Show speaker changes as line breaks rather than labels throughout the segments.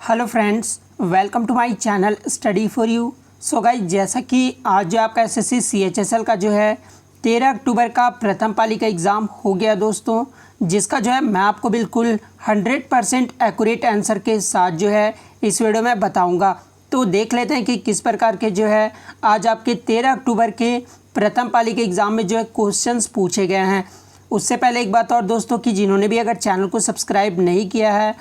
Hello friends, welcome to my channel study for you. So guys, जैसा कि आज जो आपका एसएससी सीएचएसएल का जो है 13 अक्टूबर का प्रथम पाली का एग्ज़ाम हो गया दोस्तों, जिसका जो है मैं आपको बिल्कुल 100% एक्यूरेट आंसर के साथ जो है इस वीडियो में बताऊंगा। तो देख लेते हैं कि किस प्रकार के जो है आज आपके 13 अक्टूबर के प्रथम पाली के एग्ज़ाम में जो है क्वेश्चंस पूछे गए हैं। उससे पहले एक बात और दोस्तों, कि जिन्होंने भी अगर चैनल को सब्सक्राइब नहीं किया है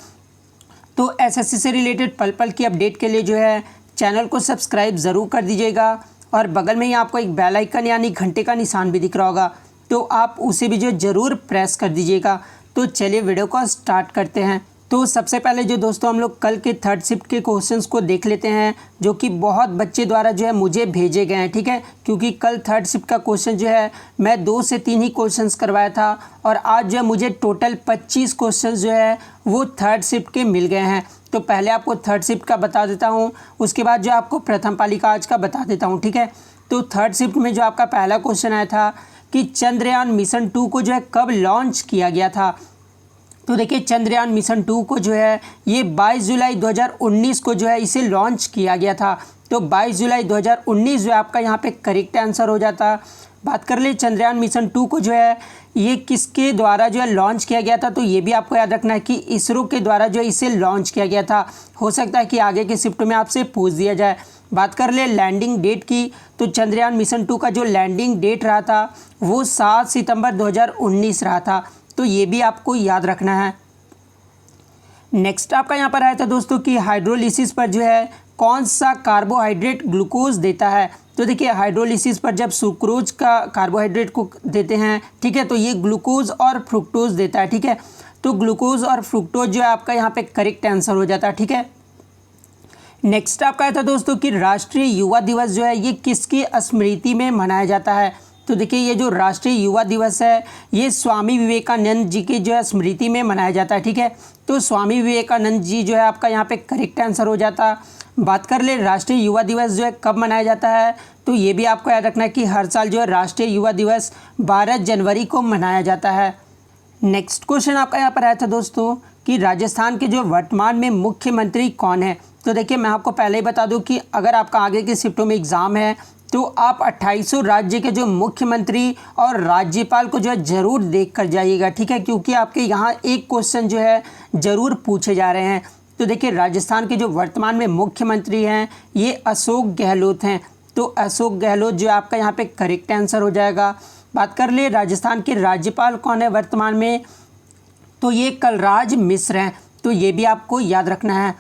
तो एसएससी से रिलेटेड पल पल की अपडेट के लिए जो है चैनल को सब्सक्राइब ज़रूर कर दीजिएगा। और बगल में ही आपको एक बेल आइकन यानी घंटे का निशान भी दिख रहा होगा, तो आप उसे भी जो ज़रूर प्रेस कर दीजिएगा। तो चलिए वीडियो को स्टार्ट करते हैं। तो सबसे पहले जो दोस्तों हम लोग कल के थर्ड शिफ्ट के क्वेश्चंस को देख लेते हैं, जो कि बहुत बच्चे द्वारा जो है मुझे भेजे गए हैं। ठीक है, क्योंकि कल थर्ड शिफ्ट का क्वेश्चन जो है मैं 2 से 3 ही क्वेश्चंस करवाया था, और आज जो है मुझे टोटल 25 क्वेश्चंस जो है वो थर्ड शिफ्ट के मिल गए हैं। तो पहले आपको थर्ड शिफ्ट का बता देता हूँ, उसके बाद जो आपको प्रथम पाली का आज का बता देता हूँ। ठीक है, तो थर्ड शिफ्ट में जो आपका पहला क्वेश्चन आया था कि चंद्रयान मिशन 2 को जो है कब लॉन्च किया गया था। तो देखिए, चंद्रयान मिशन 2 को जो है ये 22 जुलाई 2019 को जो है इसे लॉन्च किया गया था। तो 22 जुलाई 2019 जो है आपका यहाँ पे करेक्ट आंसर हो जाता। बात कर ले चंद्रयान मिशन 2 को जो है ये किसके द्वारा जो है लॉन्च किया गया था, तो ये भी आपको याद रखना है कि इसरो के द्वारा जो इसे लॉन्च किया गया था। हो सकता है कि आगे के शिफ्ट में आपसे पूछ दिया जाए। बात कर ले लैंडिंग डेट की, तो चंद्रयान मिशन 2 का जो लैंडिंग डेट रहा था वो 7 सितंबर 2019 रहा था। तो ये भी आपको याद रखना है। नेक्स्ट आपका यहाँ पर आया था दोस्तों कि हाइड्रोलिसिस पर जो है कौन सा कार्बोहाइड्रेट ग्लूकोज देता है। तो देखिए, हाइड्रोलिसिस पर जब सुक्रोज का कार्बोहाइड्रेट को देते हैं, ठीक है, तो ये ग्लूकोज और फ्रुक्टोज देता है। ठीक है, तो ग्लूकोज और फ्रुक्टोज जो है आपका यहाँ पे करेक्ट आंसर हो जाता है। ठीक है, नेक्स्ट आपका आया था दोस्तों कि राष्ट्रीय युवा दिवस जो है ये किसकी स्मृति में मनाया जाता है। तो देखिए, ये जो राष्ट्रीय युवा दिवस है ये स्वामी विवेकानंद जी की जो है स्मृति में मनाया जाता है। ठीक है, तो स्वामी विवेकानंद जी जो है आपका यहाँ पे करेक्ट आंसर हो जाता। बात कर ले राष्ट्रीय युवा दिवस जो है कब मनाया जाता है, तो ये भी आपको याद रखना है कि हर साल जो है राष्ट्रीय युवा दिवस 12 जनवरी को मनाया जाता है। नेक्स्ट क्वेश्चन आपका यहाँ पर आया था दोस्तों कि राजस्थान के जो वर्तमान में मुख्यमंत्री कौन है। तो देखिए, मैं आपको पहले ही बता दूं कि अगर आपका आगे के शिफ्टों में एग्ज़ाम है तो आप 2800 राज्य के जो मुख्यमंत्री और राज्यपाल को जो है ज़रूर देख कर जाइएगा। ठीक है, क्योंकि आपके यहाँ एक क्वेश्चन जो है ज़रूर पूछे जा रहे हैं। तो देखिए, राजस्थान के जो वर्तमान में मुख्यमंत्री हैं ये अशोक गहलोत हैं। तो अशोक गहलोत जो आपका यहाँ पे करेक्ट आंसर हो जाएगा। बात कर ले राजस्थान के राज्यपाल कौन है वर्तमान में, तो ये कलराज मिश्र हैं। तो ये भी आपको याद रखना है।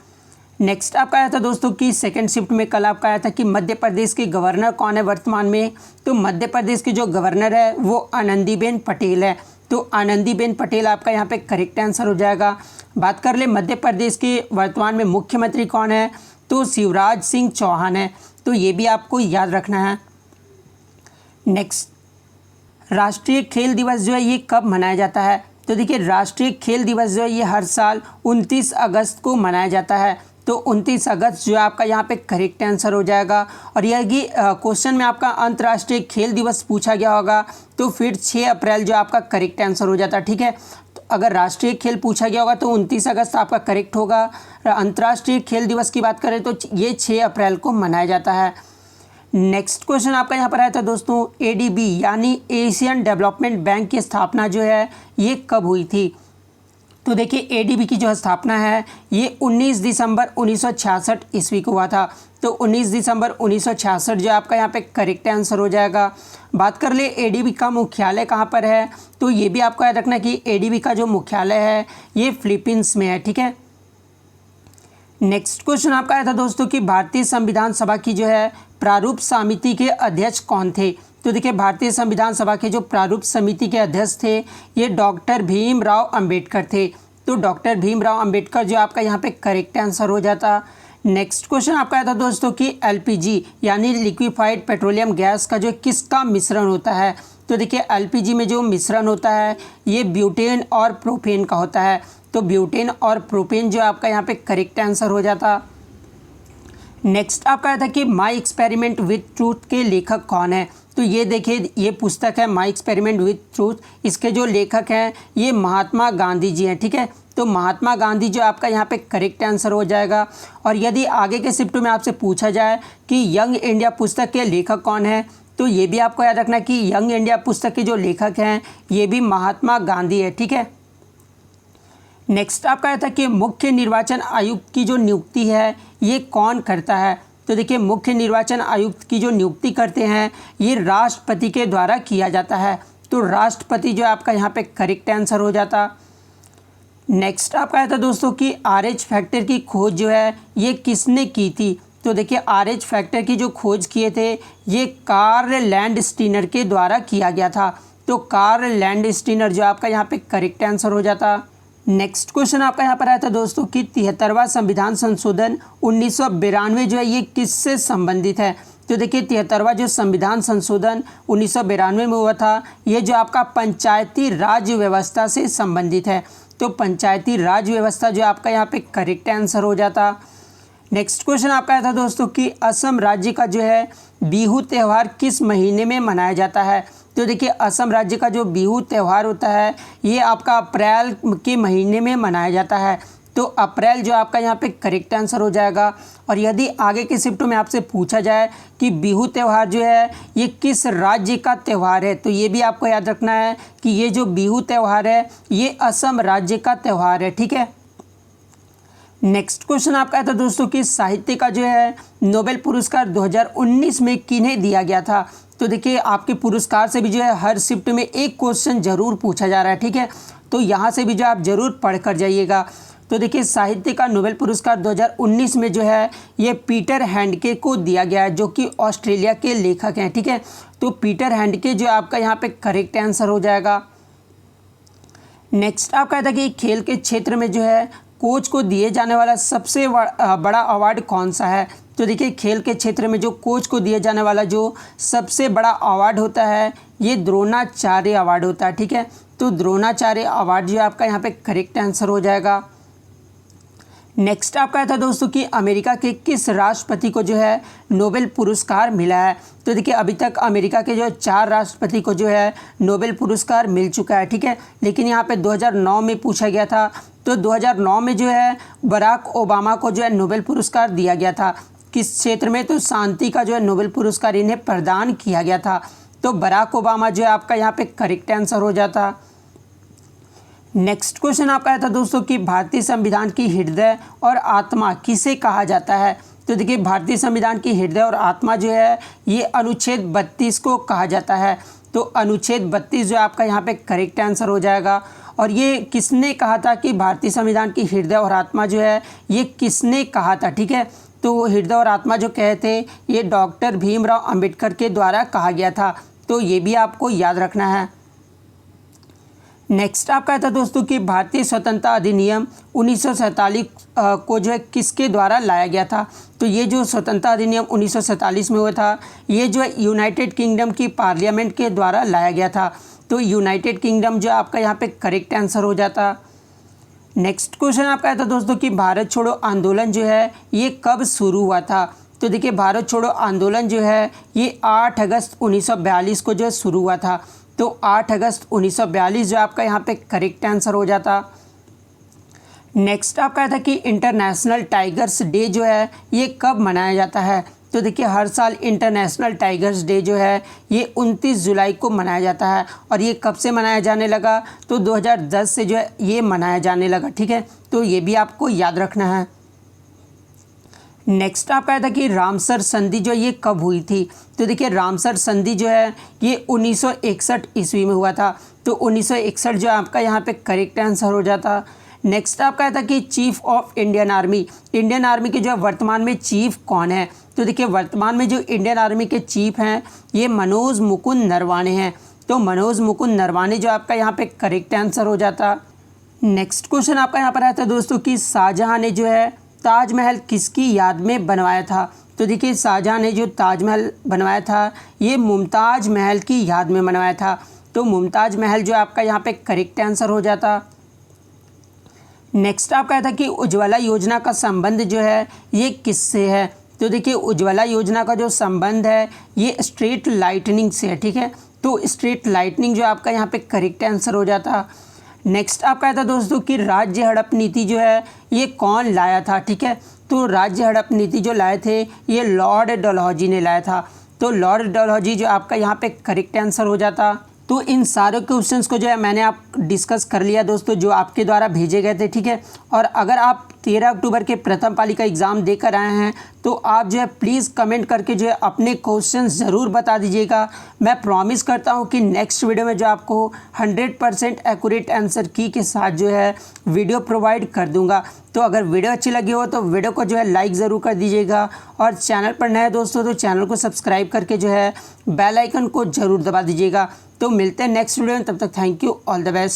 नेक्स्ट आपका आया था दोस्तों कि सेकंड शिफ्ट में कल आपका आया था कि मध्य प्रदेश के गवर्नर कौन है वर्तमान में। तो मध्य प्रदेश के जो गवर्नर है वो आनंदीबेन पटेल है। तो आनंदीबेन पटेल आपका यहाँ पे करेक्ट आंसर हो जाएगा। बात कर ले मध्य प्रदेश के वर्तमान में मुख्यमंत्री कौन है, तो शिवराज सिंह चौहान है। तो ये भी आपको याद रखना है। नेक्स्ट, राष्ट्रीय खेल दिवस जो है ये कब मनाया जाता है। तो देखिए, राष्ट्रीय खेल दिवस जो है ये हर साल 29 अगस्त को मनाया जाता है। तो 29 अगस्त जो है आपका यहाँ पे करेक्ट आंसर हो जाएगा। और यह कि क्वेश्चन में आपका अंतर्राष्ट्रीय खेल दिवस पूछा गया होगा तो फिर 6 अप्रैल जो आपका करेक्ट आंसर हो जाता है। ठीक है, तो अगर राष्ट्रीय खेल पूछा गया होगा तो 29 अगस्त आपका करेक्ट होगा। अंतर्राष्ट्रीय खेल दिवस की बात करें तो ये 6 अप्रैल को मनाया जाता है। नेक्स्ट क्वेश्चन आपका यहाँ पर आया था दोस्तों, ADB यानी एशियन डेवलपमेंट बैंक की स्थापना जो है ये कब हुई थी। तो देखिए, ADB की जो स्थापना है ये 19 दिसंबर 1966 ईस्वी को हुआ था। तो 19 दिसंबर 1966 जो आपका यहाँ पे करेक्ट आंसर हो जाएगा। बात कर ले ADB का मुख्यालय कहाँ पर है, तो ये भी आपको याद रखना कि ADB का जो मुख्यालय है ये फिलीपींस में है। ठीक है, नेक्स्ट क्वेश्चन आपका आया था दोस्तों कि भारतीय संविधान सभा की जो है प्रारूप समिति के अध्यक्ष कौन थे। तो देखिए, भारतीय संविधान सभा के जो प्रारूप समिति के अध्यक्ष थे ये डॉक्टर भीमराव अंबेडकर थे। तो डॉक्टर भीमराव अंबेडकर जो आपका यहाँ पे करेक्ट आंसर हो जाता। नेक्स्ट क्वेश्चन आपका आया था दोस्तों कि LPG यानी लिक्विफाइड पेट्रोलियम गैस का जो किसका मिश्रण होता है। तो देखिए, LPG में जो मिश्रण होता है ये ब्यूटेन और प्रोपेन का होता है। तो ब्यूटेन और प्रोपेन जो आपका यहाँ पे करेक्ट आंसर हो जाता। नेक्स्ट आपका आया था कि माई एक्सपेरिमेंट विथ ट्रूथ के लेखक कौन है। तो ये देखिए, ये पुस्तक है माई एक्सपेरिमेंट विथ ट्रूथ। इसके जो लेखक हैं ये महात्मा गांधी जी हैं। ठीक है, तो महात्मा गांधी जो आपका यहाँ पे करेक्ट आंसर हो जाएगा। और यदि आगे के शिफ्ट में आपसे पूछा जाए कि यंग इंडिया पुस्तक के लेखक कौन है, तो ये भी आपको याद रखना कि यंग इंडिया पुस्तक के जो लेखक हैं ये भी महात्मा गांधी है, ठीक है। नेक्स्ट आपका था कि मुख्य निर्वाचन आयुक्त की जो नियुक्ति है ये कौन करता है। तो देखिए मुख्य निर्वाचन आयुक्त की जो नियुक्ति करते हैं ये राष्ट्रपति के द्वारा किया जाता है। तो राष्ट्रपति जो आपका यहाँ पे करेक्ट आंसर हो जाता। नेक्स्ट आपका था दोस्तों कि RH फैक्टर की खोज जो है ये किसने की थी। तो देखिए RH फैक्टर की जो खोज किए थे ये कार्ल लैंडस्टीनर के द्वारा किया गया था। तो कार्ल लैंडस्टीनर जो आपका यहाँ पे करेक्ट आंसर हो जाता। नेक्स्ट क्वेश्चन आपका यहाँ पर आया था दोस्तों कि 73वां संविधान संशोधन 1992 जो है ये किससे संबंधित है। तो देखिए 73वां जो संविधान संशोधन 1992 में हुआ था ये जो आपका पंचायती राज व्यवस्था से संबंधित है। तो पंचायती राज व्यवस्था जो आपका यहाँ पे करेक्ट आंसर हो जाता। नेक्स्ट क्वेश्चन आपका आया था दोस्तों कि असम राज्य का जो है बिहू त्यौहार किस महीने में मनाया जाता है। तो देखिए असम राज्य का जो बिहू त्यौहार होता है ये आपका अप्रैल के महीने में मनाया जाता है। तो अप्रैल जो आपका यहाँ पे करेक्ट आंसर हो जाएगा। और यदि आगे के शिफ्ट में आपसे पूछा जाए कि बिहू त्यौहार जो है ये किस राज्य का त्यौहार है, तो ये भी आपको याद रखना है कि ये जो बिहू त्यौहार है ये असम राज्य का त्यौहार है, ठीक है। नेक्स्ट क्वेश्चन आपका था दोस्तों कि साहित्य का जो है नोबेल पुरस्कार 2019 में किन्हें दिया गया था। तो देखिए आपके पुरस्कार से भी जो है हर शिफ्ट में एक क्वेश्चन जरूर पूछा जा रहा है, ठीक है। तो यहाँ से भी जो आप जरूर पढ़ कर जाइएगा। तो देखिए साहित्य का नोबेल पुरस्कार 2019 में जो है ये पीटर हैंडके को दिया गया है जो कि ऑस्ट्रेलिया के लेखक हैं, ठीक है। तो पीटर हैंडके जो आपका यहाँ पे करेक्ट आंसर हो जाएगा। नेक्स्ट आपका था कि खेल के क्षेत्र में जो है कोच को दिए जाने वाला सबसे बड़ा अवार्ड कौन सा है। तो देखिए खेल के क्षेत्र में जो कोच को दिए जाने वाला जो सबसे बड़ा अवार्ड होता है ये द्रोणाचार्य अवार्ड होता है, ठीक है। तो द्रोणाचार्य अवार्ड जो आपका यहाँ पे करेक्ट आंसर हो जाएगा। नेक्स्ट आपका था दोस्तों कि अमेरिका के किस राष्ट्रपति को जो है नोबेल पुरस्कार मिला है। तो देखिए अभी तक अमेरिका के जो 4 राष्ट्रपति को जो है नोबेल पुरस्कार मिल चुका है, ठीक है। लेकिन यहाँ पे 2009 में पूछा गया था। तो 2009 में जो है बराक ओबामा को जो है नोबेल पुरस्कार दिया गया था। किस क्षेत्र में, तो शांति का जो है नोबेल पुरस्कार इन्हें प्रदान किया गया था। तो बराक ओबामा जो है आपका यहाँ पे करेक्ट आंसर हो जाता। नेक्स्ट क्वेश्चन आपका आया था दोस्तों कि भारतीय संविधान की हृदय और आत्मा किसे कहा जाता है। तो देखिए भारतीय संविधान की हृदय और आत्मा जो है ये अनुच्छेद 32 को कहा जाता है। तो अनुच्छेद 32 जो आपका यहाँ पे करेक्ट आंसर हो जाएगा। और ये किसने कहा था कि भारतीय संविधान की हृदय और आत्मा जो है ये किसने कहा था, ठीक है। तो हृदय और आत्मा जो कहे थे ये डॉक्टर भीमराव अंबेडकर के द्वारा कहा गया था। तो ये भी आपको याद रखना है। नेक्स्ट आपका था दोस्तों कि भारतीय स्वतंत्रता अधिनियम 1947 को जो है किसके द्वारा लाया गया था। तो ये जो स्वतंत्रता अधिनियम 1947 में हुआ था ये जो है यूनाइटेड किंगडम की पार्लियामेंट के द्वारा लाया गया था। तो यूनाइटेड किंगडम जो आपका यहाँ पे करेक्ट आंसर हो जाता। नेक्स्ट क्वेश्चन आपका था दोस्तों कि भारत छोड़ो आंदोलन जो है ये कब शुरू हुआ था। तो देखिए भारत छोड़ो आंदोलन जो है ये 8 अगस्त 1942 को जो है शुरू हुआ था। तो 8 अगस्त 1942 जो आपका यहाँ पे करेक्ट आंसर हो जाता। नेक्स्ट आपका था कि इंटरनेशनल टाइगर्स डे जो है ये कब मनाया जाता है। तो देखिए हर साल इंटरनेशनल टाइगर्स डे जो है ये 29 जुलाई को मनाया जाता है। और ये कब से मनाया जाने लगा, तो 2010 से जो है ये मनाया जाने लगा, ठीक है। तो ये भी आपको याद रखना है। नेक्स्ट आपका था कि रामसर संधि जो ये कब हुई थी। तो देखिए रामसर संधि जो है ये 1961 ईस्वी में हुआ था। तो 1961 जो आपका यहाँ पे करेक्ट आंसर हो जाता। नेक्स्ट आपका था कि चीफ ऑफ इंडियन आर्मी के जो वर्तमान में चीफ कौन है। तो देखिए वर्तमान में जो इंडियन आर्मी के चीफ हैं ये मनोज मुकुंद नरवाने हैं। तो मनोज मुकुंद नरवाने जो आपका यहाँ पे करेक्ट आंसर हो जाता। नेक्स्ट क्वेश्चन आपका यहाँ पर आया था दोस्तों कि शाहजहाँ ने जो है ताजमहल किसकी याद में बनवाया था। तो देखिए शाहजहाँ ने जो ताजमहल बनवाया था ये मुमताज महल की याद में बनवाया था। तो मुमताज महल जो आपका यहाँ पे करेक्ट आंसर हो जाता। नेक्स्ट आपका था कि उज्ज्वला योजना का संबंध जो है ये किससे है। तो देखिए उज्ज्वला योजना का जो संबंध है ये स्ट्रीट लाइटनिंग से है, ठीक है। तो स्ट्रीट लाइटनिंग जो आपका यहाँ पे करेक्ट आंसर हो जाता। नेक्स्ट आपका था दोस्तों कि राज्य हड़प नीति जो है ये कौन लाया था, ठीक है। तो राज्य हड़प नीति जो लाए थे ये लॉर्ड डलहौजी ने लाया था। तो लॉर्ड डलहौजी जो आपका यहाँ पे करेक्ट आंसर हो जाता। तो इन सारे क्वेश्चंस को जो है मैंने आप डिस्कस कर लिया दोस्तों, जो आपके द्वारा भेजे गए थे, ठीक है। और अगर आप 13 अक्टूबर के प्रथम पाली का एग्ज़ाम देकर आए हैं तो आप जो है प्लीज़ कमेंट करके जो है अपने क्वेश्चंस ज़रूर बता दीजिएगा। मैं प्रॉमिस करता हूं कि नेक्स्ट वीडियो में जो आपको 100% एक्यूरेट आंसर की के साथ जो है वीडियो प्रोवाइड कर दूंगा। तो अगर वीडियो अच्छी लगी हो तो वीडियो को जो है लाइक ज़रूर कर दीजिएगा, और चैनल पर नए दोस्तों तो चैनल को सब्सक्राइब करके जो है बेल आइकन को ज़रूर दबा दीजिएगा। तो मिलते हैं नेक्स्ट वीडियो में, तब तक thank you, all the best.